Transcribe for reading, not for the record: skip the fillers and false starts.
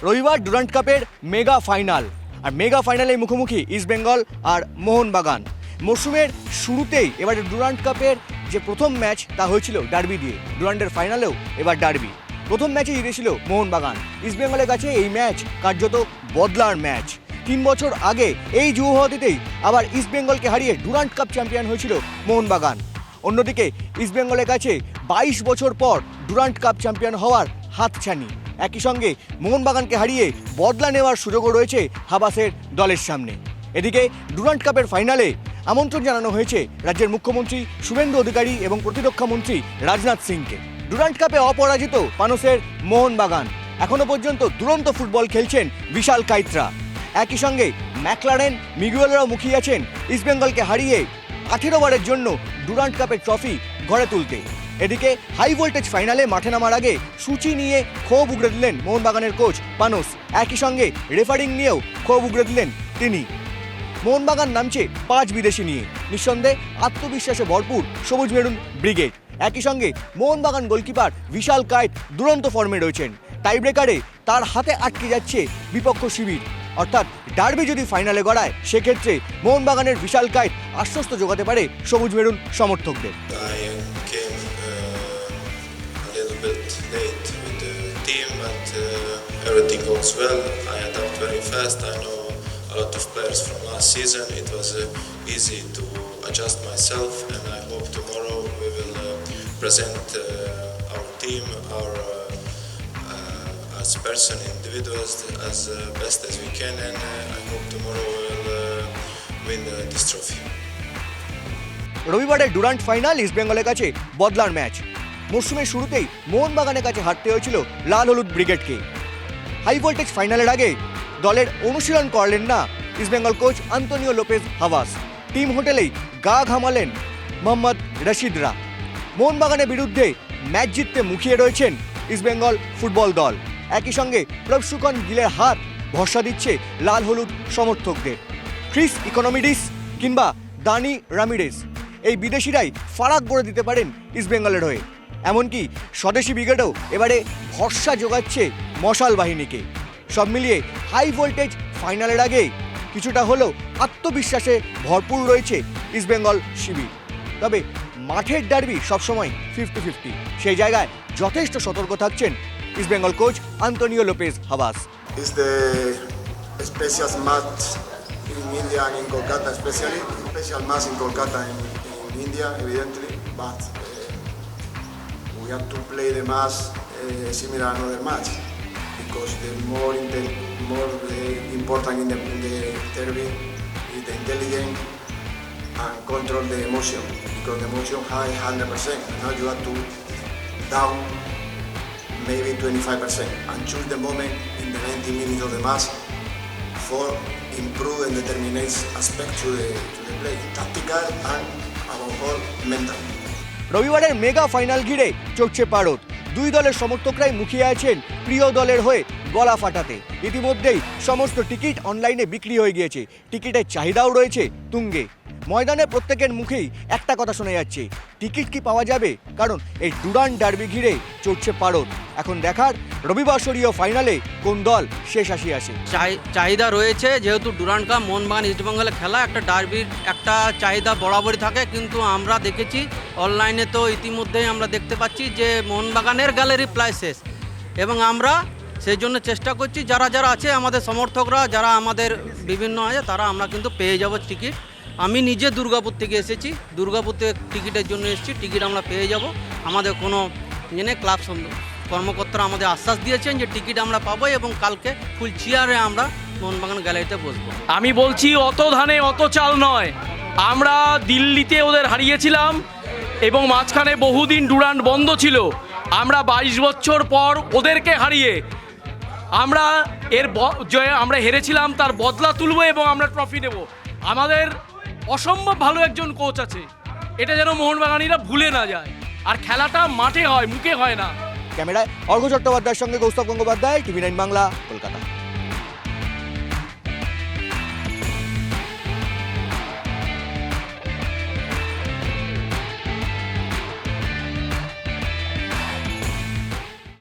রবিবার ডুরান্ট কাপের mega final, আর mega ফাইনালে মুখোমুখি ইস্টবেঙ্গল আর মোহনবাগান। মরশুমের শুরুতেই এবারে ডুরান্ট কাপের যে প্রথম ম্যাচ তা হয়েছিল ডার্বি দিয়ে, ডুরান্টের ফাইনালেও এবার ডার্বি। প্রথম ম্যাচে জিতেছিল মোহনবাগান। ইস্টবেঙ্গলের কাছে এই ম্যাচ কার্যত বদলার ম্যাচ। 3 বছর আগে এই যুবভারতীতেই আবার ইস্টবেঙ্গলকে হারিয়ে ডুরান্ট কাপ চ্যাম্পিয়ন হয়েছিল মোহনবাগান। অন্যদিকে ইস্টবেঙ্গলের কাছে 22 বছর পর ডুরান্ট কাপ চ্যাম্পিয়ন হওয়ার হাতছানি। একই সঙ্গে মোহনবাগানকে হারিয়ে বদলা নেওয়ার সুযোগও রয়েছে হাবাসের দলের সামনে। এদিকে ডুরান্ট কাপের ফাইনালে আমন্ত্রণ জানানো হয়েছে রাজ্যের মুখ্যমন্ত্রী শুভেন্দু অধিকারী এবং প্রতিরক্ষা মন্ত্রী রাজনাথ সিংকে। ডুরান্ট কাপে অপরাজিত পানসের মোহনবাগান, এখনো পর্যন্ত দুরন্ত ফুটবল খেলছেন বিশাল কাইতরা। একই সঙ্গে ম্যাকলারেন মিগুয়েলরাও মুখিয়ে আছেন ইস্টবেঙ্গলকে হারিয়ে 18 বারের জন্য ডুরান্ট কাপের ট্রফি ঘরে তুলতে। এদিকে হাই ভোল্টেজ ফাইনালে মাঠে নামার আগে সূচি নিয়ে ক্ষোভ উগড়ে দিলেন মোহনবাগানের কোচ পানস। একই সঙ্গে রেফারিং নিয়েও ক্ষোভ উগড়ে দিলেন তিনি। মোহনবাগান নামছে 5 বিদেশি নিয়ে, নিঃসন্দেহে আত্মবিশ্বাসে ভরপুর সবুজ মেরুন ব্রিগেড। একই সঙ্গে মোহনবাগান গোলকিপার বিশাল কায়েত দুরন্ত ফর্মে রয়েছেন। টাইব্রেকারে তার হাতে আটকে যাচ্ছে বিপক্ষ শিবির। অর্থাৎ ডার্বি যদি ফাইনালে গড়ায় সেক্ষেত্রে মোহনবাগানের বিশাল কায়েত আশ্বস্ত যোগাতে পারে সবুজ মেরুন সমর্থকদের। Everything goes well. I adapt very fast. I know a lot of players from last season. It was easy to adjust myself, and I hope tomorrow we will present our team, our as person, individuals, as best as we can, and I hope tomorrow we will win this trophy. রবিবারের Durand final ইস্টবেঙ্গলের কাছে বদলার match. মরশুমের শুরুতেই মোহনবাগানের কাছে হারতে হয়েছিল লাল হলুদ ব্রিগেডকে। হাই ভোল্টেজ ফাইনালের আগে দলের অনুশীলন করলেন না East Bengal coach Antonio Lopez হাভাস। Team হোটেলেই গা ঘামালেন মোহাম্মদ রশিদরা। মোহনবাগানের বিরুদ্ধে ম্যাচ জিততে মুখিয়ে রয়েছেন ইস্টবেঙ্গল ফুটবল দল। একই সঙ্গে প্রভসুকন গিলের হাত ভরসা দিচ্ছে লাল হলুদ সমর্থকদের। ক্রিস ইকোনমিডিস কিংবা দানি রামিরেস, এই বিদেশিরাই ফারাক করে দিতে পারেন ইস্টবেঙ্গলের হয়ে। এমনকি স্বদেশি ব্রিগেডও এবারে ভরসা যোগাচ্ছে মশাল বাহিনীকে। সব মিলিয়ে হাই ভোল্টেজ ফাইনালের আগে কিছুটা হলেও আত্মবিশ্বাসে ভরপুর রয়েছে ইস্টবেঙ্গল শিবির। তবে মাঠের ডার্বি সবসময় 50-50, সেই জায়গায় যথেষ্ট সতর্ক থাকছেন East Bengal coach Antonio Lopez হাভাস। It's the special match in India and in Kolkata, especially special match in Kolkata in India, evidently, but we have to play the match similar to another match because the more important in the derby is the intelligence and control the emotion, because the emotion high 100%. Now you have to down maybe 25% and choose the moment in the 90 minutes of the match for improve and determinate aspect to the play, tactical and above all mental. রবিবারের mega final ঘিরে চড়ছে পারদ। দুই দলের সমর্থকরাই মুখিয়ে আছেন প্রিয় দলের হয়ে গলা ফাটাতে। ইতিমধ্যেই সমস্ত টিকিট অনলাইনে বিক্রি হয়ে গিয়েছে, টিকিটের চাহিদাও রয়েছে তুঙ্গে। ময়দানে প্রত্যেকের মুখেই একটা কথা শোনা যাচ্ছে, টিকিট কি পাওয়া যাবে? কারণ এই ডুরান্ট ডার্বি ঘিরে চড়ছে পারদ। এখন দেখার রবিবাসরীয় ফাইনালে কোন দল শেষ আসি আসে। চাহিদা রয়েছে, যেহেতু ডুরান্ট কাপ মোহনবাগান ইস্টবেঙ্গলের খেলা, একটা ডার্বির একটা চাহিদা বরাবরই থাকে। কিন্তু আমরা দেখেছি অনলাইনে তো ইতিমধ্যেই আমরা দেখতে পাচ্ছি যে মোহনবাগানের গ্যালারি প্রায় শেষ, এবং আমরা সেই জন্য চেষ্টা করছি যারা যারা আছে আমাদের সমর্থকরা, যারা আমাদের বিভিন্ন আছে, তারা আমরা কিন্তু পেয়ে যাব টিকিট। আমি নিজে দুর্গাপুর থেকে এসেছি, দুর্গাপুর থেকে টিকিটের জন্য এসেছি, টিকিট আমরা পেয়ে যাব। আমাদের কোনো ক্লাব কর্মকর্তারা আমাদের আশ্বাস দিয়েছেন যে টিকিট আমরা পাবো এবং কালকে ফুল চেয়ারে আমরা মোহনবাগান গ্যালারিতে বসবো। আমি বলছি অত ধানে অত চাল নয়। আমরা দিল্লিতে ওদের হারিয়েছিলাম এবং মাঝখানে বহুদিন ডুরান্ট বন্ধ ছিল। আমরা 22 বছর পর ওদেরকে হারিয়ে আমরা আমরা হেরেছিলাম, তার বদলা তুলব এবং আমরা ট্রফি নেব। আমাদের অসম্ভব ভালো একজন কোচ আছে, এটা যেন মোহনবাগানিরা ভুলে না যায়। আর খেলাটা মাঠে হয়, মুখে হয় না। ক্যামেরায় অর্ঘ্য চট্টোপাধ্যায়ের সঙ্গে কৌস্তব গঙ্গোপাধ্যায়, TV9 বাংলা, কলকাতা।